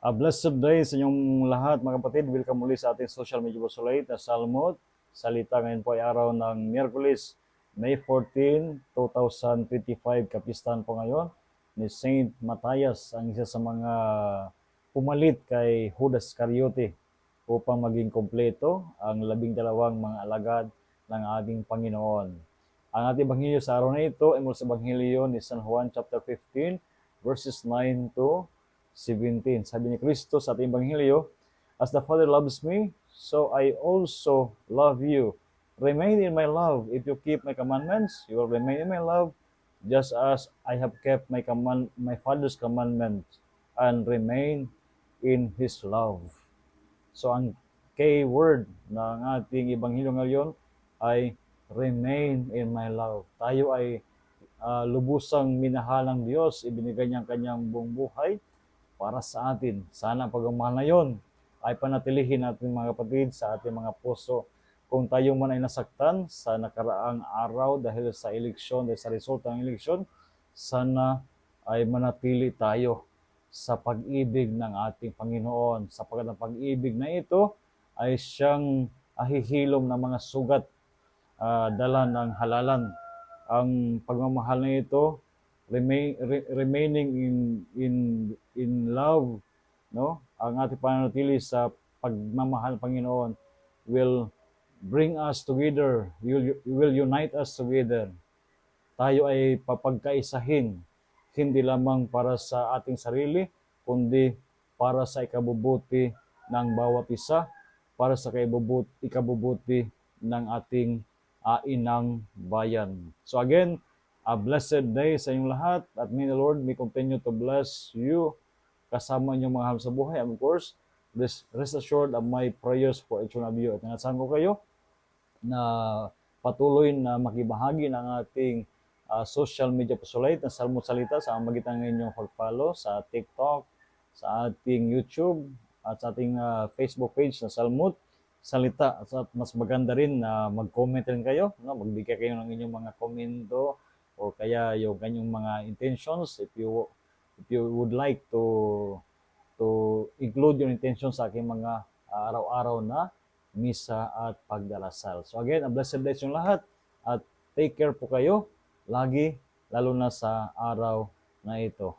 Blessed day sa inyong lahat mga kapatid. Welcome muli sa ating social media Bosolite na Salmod. Salita ngayon po ay araw ng Miyerkules, May 14, 2025. Kapistahan po ngayon ni Saint Matthias, ang isa sa mga pumalit kay Judas Iscariote upang maging kompleto ang 12 mga alagad ng ating Panginoon. Ang ating ebanghelyo sa araw na ito ay mula sa ebanghelyo ni San Juan chapter 15 verses 9 to 17. Sabi ni Kristo sa ating ebanghelyo, "As the Father loves me, so I also love you. Remain in my love. If you keep my commandments, you will remain in my love, just as I have kept my Father's commandments and remain in His love." So ang keyword ng ating ebanghelyo ngayon ay remain in my love. Tayo ay lubusang minahal ng Diyos, ibinigay niya ang kanyang buong buhay para sa atin. Sana ang pagmamahal na yon ay panatilihin natin mga kapatid sa ating mga puso. Kung tayo man ay nasaktan sa nakaraang araw dahil sa eleksyon, dahil sa resulta ng eleksyon, sana ay manatili tayo sa pag-ibig ng ating Panginoon. Sapagkat ang pag-ibig na ito ay siyang ahihilom ng mga sugat, dala ng halalan. Ang pagmamahal na ito, remaining in love, no? Ang ating pananatili sa pagmamahal ng Panginoon will bring us together, will unite us together. Tayo ay papagkaisahin, hindi lamang para sa ating sarili, kundi para sa ikabubuti ng bawat isa, para sa ikabubuti ng ating inang bayan. So again, a blessed day sa inyong lahat, at may the Lord may continue to bless you kasama inyong mga hamsa buhay. And of course, rest assured of my prayers for each one of you. At nangasahan ko kayo na patuloy na makibahagi ng ating social media Bosolite na Salmod Salita sa magitan ng inyong pag-follow sa TikTok, sa ating YouTube, at sa ating Facebook page na Salmod Salita. At mas maganda rin na mag-comment rin kayo, no? Magbigay kayo ng inyong mga komento o kaya yung kanyang mga intentions if you would like to include your intentions sa aking mga araw-araw na misa at pagdarasal. So again, a blessed day yung lahat, at take care po kayo lagi, lalo na sa araw na ito.